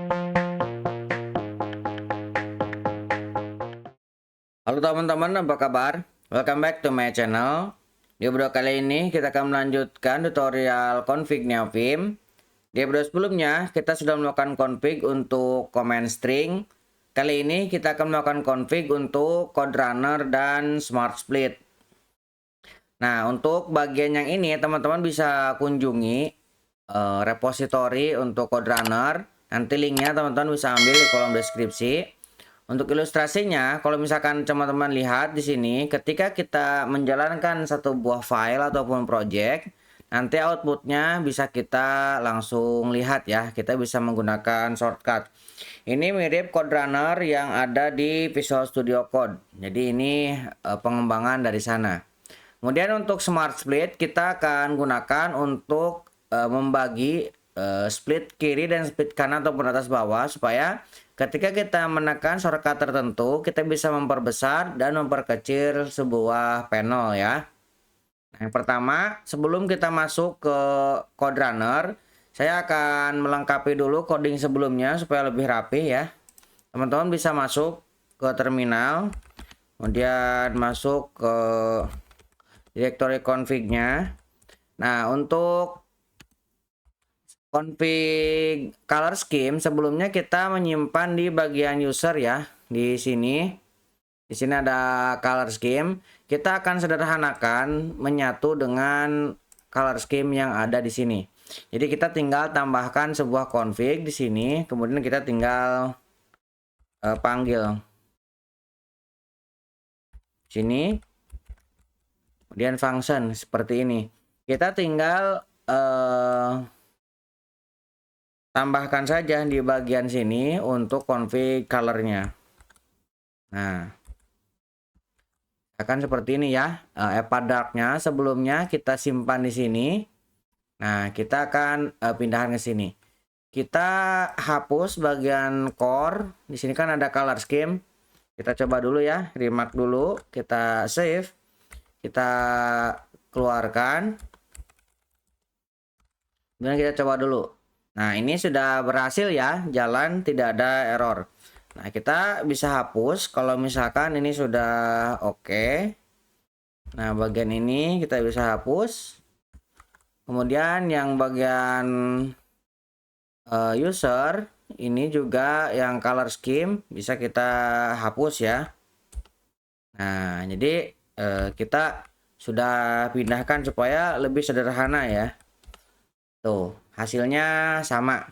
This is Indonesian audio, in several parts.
Halo teman-teman, apa kabar? Welcome back to my channel. Di video kali ini kita akan melanjutkan tutorial config Neovim. Di video sebelumnya kita sudah melakukan config untuk command string. Kali ini kita akan melakukan config untuk code runner dan smart split. Nah, untuk bagian yang ini teman-teman bisa kunjungi repository untuk code runner. Nanti linknya teman-teman bisa ambil di kolom deskripsi. Untuk ilustrasinya, kalau misalkan teman-teman lihat di sini, ketika kita menjalankan satu buah file ataupun project, nanti outputnya bisa kita langsung lihat ya. Kita bisa menggunakan shortcut. Ini mirip code runner yang ada di Visual Studio Code. Jadi ini pengembangan dari sana. Kemudian untuk smart split kita akan gunakan untuk membagi split kiri dan split kanan ataupun atas bawah, supaya ketika kita menekan shortcut tertentu kita bisa memperbesar dan memperkecil sebuah panel ya. Nah, yang pertama, sebelum kita masuk ke code runner, saya akan melengkapi dulu coding sebelumnya supaya lebih rapi ya. Teman-teman bisa masuk ke terminal, kemudian masuk ke directory config-nya. Nah, untuk config color scheme sebelumnya kita menyimpan di bagian user ya. Di sini ada color scheme. Kita akan sederhanakan menyatu dengan color scheme yang ada di sini. Jadi kita tinggal tambahkan sebuah config di sini, kemudian kita tinggal panggil sini, kemudian function seperti ini. Kita tinggal tambahkan saja di bagian sini untuk config colornya. Nah, akan seperti ini ya. Epa darknya sebelumnya kita simpan di sini. Nah, kita akan pindahkan ke sini. Kita hapus bagian core. Di sini kan ada color scheme. Kita coba dulu ya, remark dulu. Kita save. Kita keluarkan. Kemudian kita coba dulu. Nah, ini sudah berhasil ya, jalan, tidak ada error. Nah, kita bisa hapus kalau misalkan ini sudah oke. Nah, bagian ini kita bisa hapus. Kemudian yang bagian user, ini juga yang color scheme bisa kita hapus ya. Nah, jadi kita sudah pindahkan supaya lebih sederhana ya. Tuh, hasilnya sama.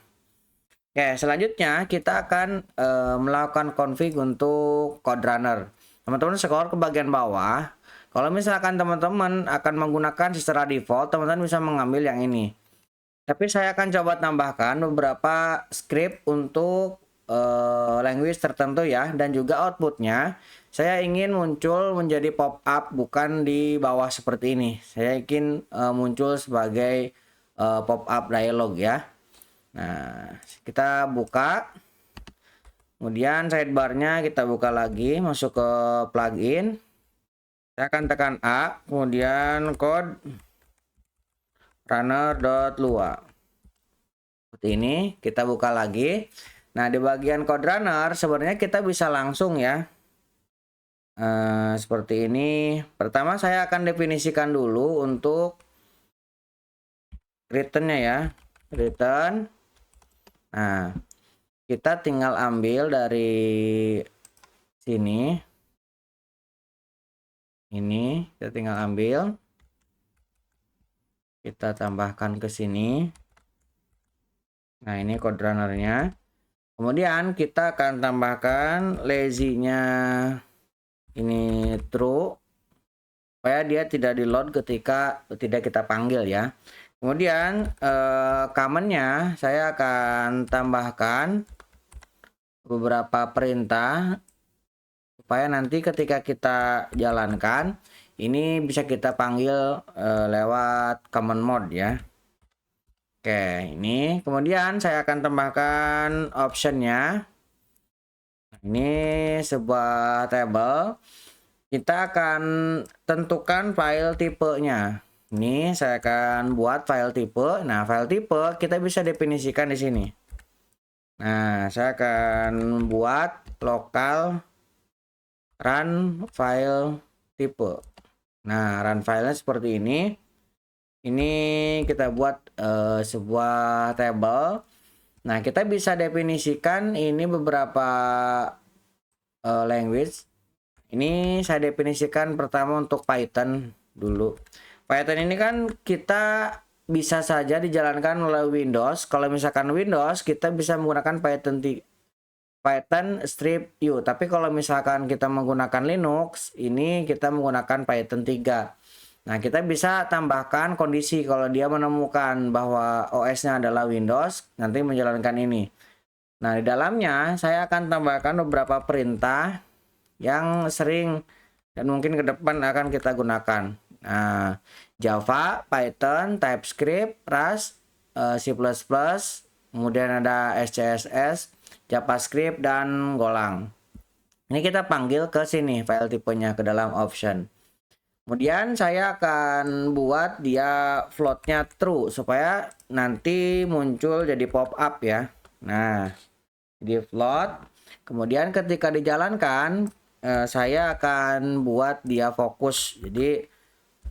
Oke, selanjutnya kita akan melakukan config untuk code runner. Teman-teman scroll ke bagian bawah. Kalau misalkan teman-teman akan menggunakan secara default, teman-teman bisa mengambil yang ini. Tapi saya akan coba tambahkan beberapa script untuk language tertentu ya, dan juga outputnya saya ingin muncul menjadi pop up, bukan di bawah seperti ini. Saya ingin muncul sebagai pop up dialog ya. Nah, kita buka, kemudian sidebarnya kita buka lagi, masuk ke plugin. Saya akan tekan A, kemudian code runner.lua. Seperti ini, kita buka lagi. Nah, di bagian code runner sebenarnya kita bisa langsung ya. Seperti ini. Pertama saya akan definisikan dulu untuk returnnya ya. Return. Nah, kita tinggal ambil dari sini. Ini kita tinggal ambil. Kita tambahkan ke sini. Nah, ini code runnernya. Kemudian kita akan tambahkan lazy-nya ini true, supaya dia tidak di load ketika tidak kita panggil ya. Kemudian command-nya saya akan tambahkan beberapa perintah supaya nanti ketika kita jalankan ini bisa kita panggil lewat command mode ya. Oke, ini kemudian saya akan tambahkan optionnya. Ini sebuah table. Kita akan tentukan file tipenya. Ini saya akan buat file tipe. Nah, file tipe kita bisa definisikan di sini. Nah, saya akan buat lokal run file type. Nah, run filenya seperti ini. Ini kita buat sebuah table. Nah, kita bisa definisikan ini beberapa language. Ini saya definisikan pertama untuk Python dulu. Python ini kan kita bisa saja dijalankan oleh Windows. Kalau misalkan Windows, kita bisa menggunakan Python strip U. Tapi kalau misalkan kita menggunakan Linux, ini kita menggunakan Python 3. Nah, kita bisa tambahkan kondisi kalau dia menemukan bahwa OS-nya adalah Windows, nanti menjalankan ini. Nah, di dalamnya saya akan tambahkan beberapa perintah yang sering dan mungkin ke depan akan kita gunakan. Nah, Java, Python, TypeScript, Rust, C++, kemudian ada SCSS, JavaScript, dan Golang. Ini kita panggil ke sini file tipenya ke dalam option. Kemudian saya akan buat dia floatnya true supaya nanti muncul jadi pop up ya. Nah, di float. Kemudian ketika dijalankan, saya akan buat dia fokus. Jadi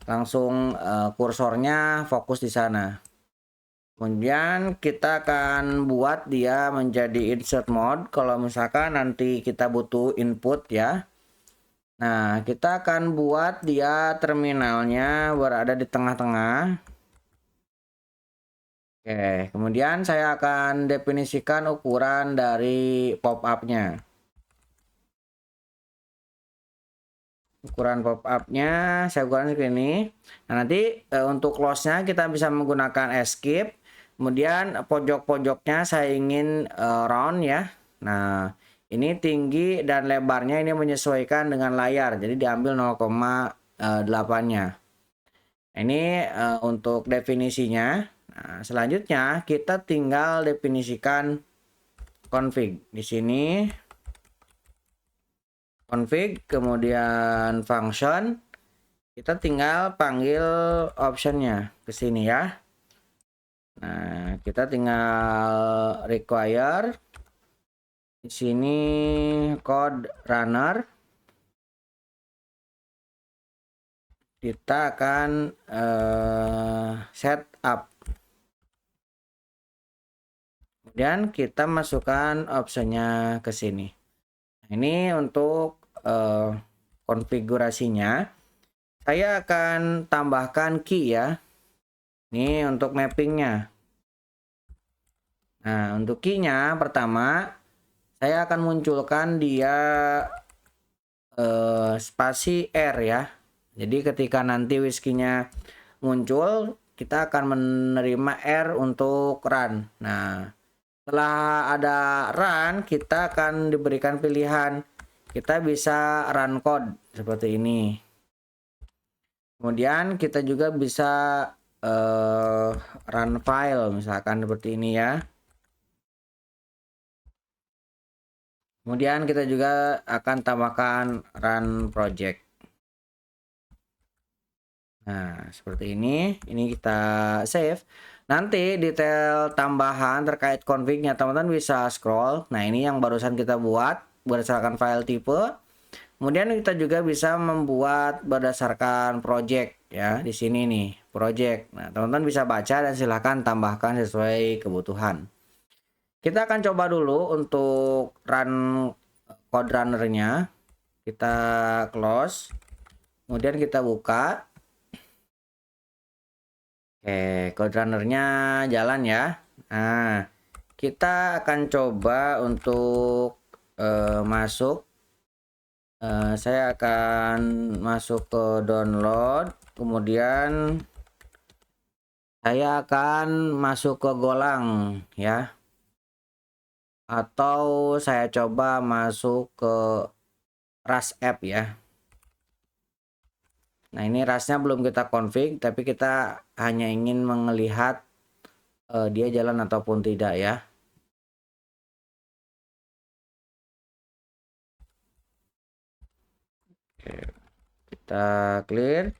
langsung kursornya fokus di sana. Kemudian kita akan buat dia menjadi insert mode kalau misalkan nanti kita butuh input ya. Nah, kita akan buat dia terminalnya berada di tengah-tengah. Oke, kemudian saya akan definisikan ukuran dari pop-up-nya. Ukuran pop-up-nya saya ukuran segini. Nah, nanti untuk close-nya kita bisa menggunakan escape. Kemudian pojok-pojoknya saya ingin round ya. Nah, ini tinggi dan lebarnya ini menyesuaikan dengan layar. Jadi diambil 0,8-nya. Ini untuk definisinya. Nah, selanjutnya kita tinggal definisikan config. Di sini config, kemudian function. Kita tinggal panggil optionnya ke sini ya. Nah, kita tinggal require. Di sini code runner. Kita akan set up. Kemudian kita masukkan optionnya ke sini. Ini untuk konfigurasinya. Saya akan tambahkan key ya. Ini untuk mappingnya. Nah, untuk key-nya pertama saya akan munculkan dia spasi R ya. Jadi ketika nanti whiskey-nya muncul, kita akan menerima R untuk run. Nah, setelah ada run, kita akan diberikan pilihan. Kita bisa run code seperti ini. Kemudian kita juga bisa run file misalkan seperti ini ya. Kemudian kita juga akan tambahkan run project. Nah, seperti ini. Ini kita save. Nanti detail tambahan terkait config-nya teman-teman bisa scroll. Nah, ini yang barusan kita buat berdasarkan file tipe. Kemudian kita juga bisa membuat berdasarkan project ya. Di sini nih, project. Nah, teman-teman bisa baca dan silahkan tambahkan sesuai kebutuhan. Kita akan coba dulu untuk run code runnernya. Kita close. Kemudian kita buka. Oke, code runnernya jalan ya. Nah, kita akan coba untuk masuk. Saya akan masuk ke download. Kemudian saya akan masuk ke Golang ya. Atau saya coba masuk ke Rust app ya. Nah, ini Rust-nya belum kita config, tapi kita hanya ingin melihat dia jalan ataupun tidak ya. Oke, kita clear.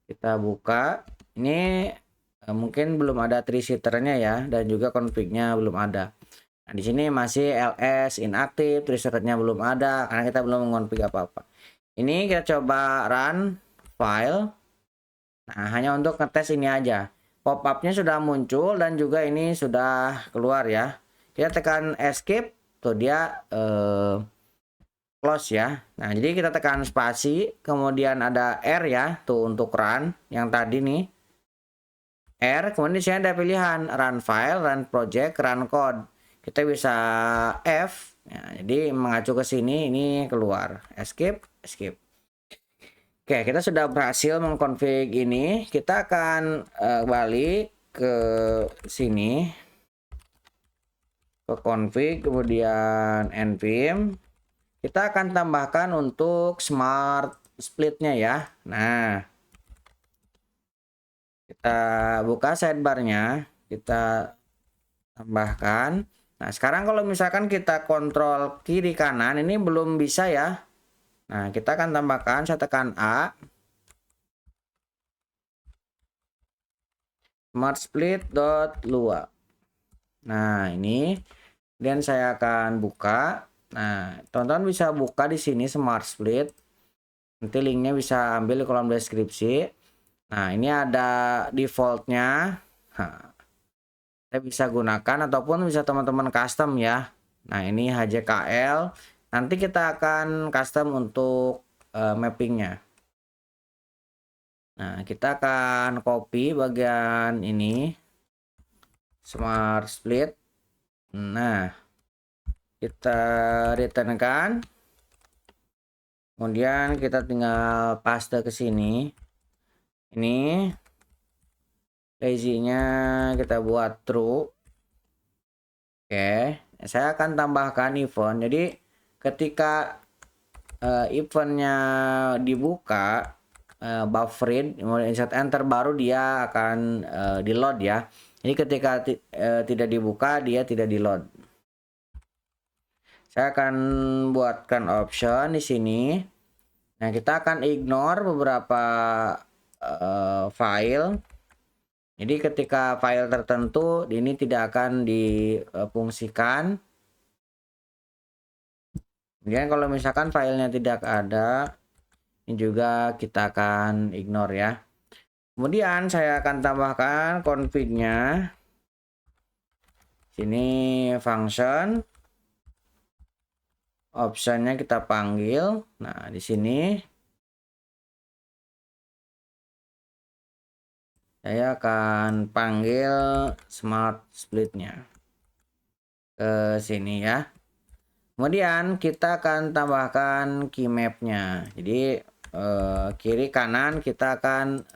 Kita buka. Ini mungkin belum ada tree seater-nya ya, dan juga config-nya belum ada. Nah, di sini masih ls inaktif, resetnya belum ada karena kita belum mengonfig apa-apa. Ini kita coba run file. Nah, hanya untuk ngetes ini aja. Pop-up-nya sudah muncul dan juga ini sudah keluar ya. Kita tekan escape, tuh dia close ya. Nah, jadi kita tekan spasi, kemudian ada R ya, tuh untuk run yang tadi nih. R, kemudian di sini ada pilihan run file, run project, run code. Kita bisa F, ya, jadi mengacu ke sini ini keluar. Escape, escape. Oke, kita sudah berhasil mengkonfig ini. Kita akan balik ke sini, ke config, kemudian npm. Kita akan tambahkan untuk smart splitnya ya. Nah, kita buka sidebarnya, kita tambahkan. Nah, sekarang kalau misalkan kita kontrol kiri kanan, ini belum bisa ya. Nah, kita akan tambahkan, saya tekan A. Smart split dot lua. Nah, ini dan saya akan buka. Nah, teman-teman bisa buka di sini smart split. Nanti linknya bisa ambil di kolom deskripsi. Nah, ini ada defaultnya. Nah, kita bisa gunakan ataupun bisa teman-teman custom ya. Nah, ini HJKL. Nanti kita akan custom untuk mappingnya. Nah, kita akan copy bagian ini. Smart split. Nah, kita returnkan. Kemudian kita tinggal paste ke sini. Ini lazy-nya kita buat true. Oke, saya akan tambahkan event. Jadi ketika eventnya dibuka, bufferin, kemudian insert enter, baru dia akan di load ya. Jadi ketika tidak dibuka, dia tidak di load. Saya akan buatkan option di sini. Nah, kita akan ignore beberapa file. Jadi ketika file tertentu ini tidak akan difungsikan. Kemudian kalau misalkan filenya tidak ada, ini juga kita akan ignore ya. Kemudian saya akan tambahkan config-nya. Sini function. Optionnya kita panggil. Nah, di sini saya akan panggil smart splitnya ke sini ya. Kemudian kita akan tambahkan key map-nya. Jadi kiri kanan kita akan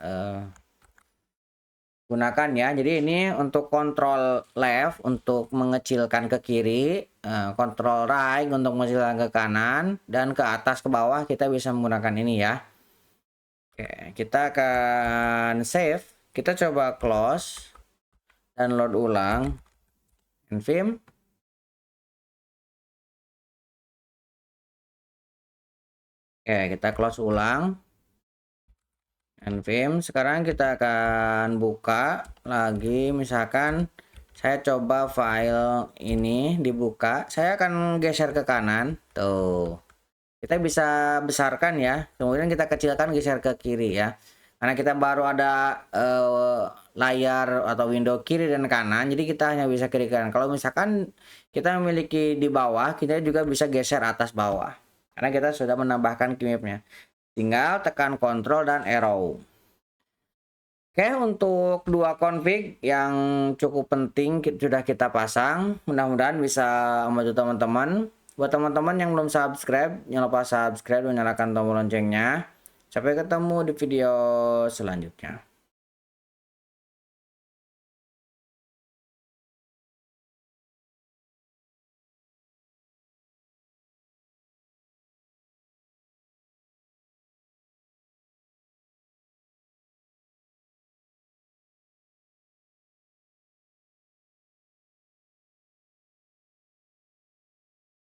gunakan ya. Jadi ini untuk kontrol left untuk mengecilkan ke kiri, kontrol right untuk mengecilkan ke kanan, dan ke atas ke bawah kita bisa menggunakan ini ya. Oke, kita akan save. Kita coba close dan load ulang nvim. Oke, kita close ulang nvim. Sekarang kita akan buka lagi, misalkan saya coba file ini dibuka, saya akan geser ke kanan tuh, kita bisa besarkan ya, kemudian kita kecilkan, geser ke kiri ya, karena kita baru ada layar atau window kiri dan kanan, jadi kita hanya bisa kiri kanan. Kalau misalkan kita memiliki di bawah, kita juga bisa geser atas bawah karena kita sudah menambahkan keymapnya. Tinggal tekan Ctrl dan arrow. Oke, untuk dua config yang cukup penting sudah kita pasang. Mudah-mudahan bisa membantu teman-teman. Buat teman-teman yang belum subscribe, jangan lupa subscribe dan nyalakan tombol loncengnya. Sampai ketemu di video selanjutnya.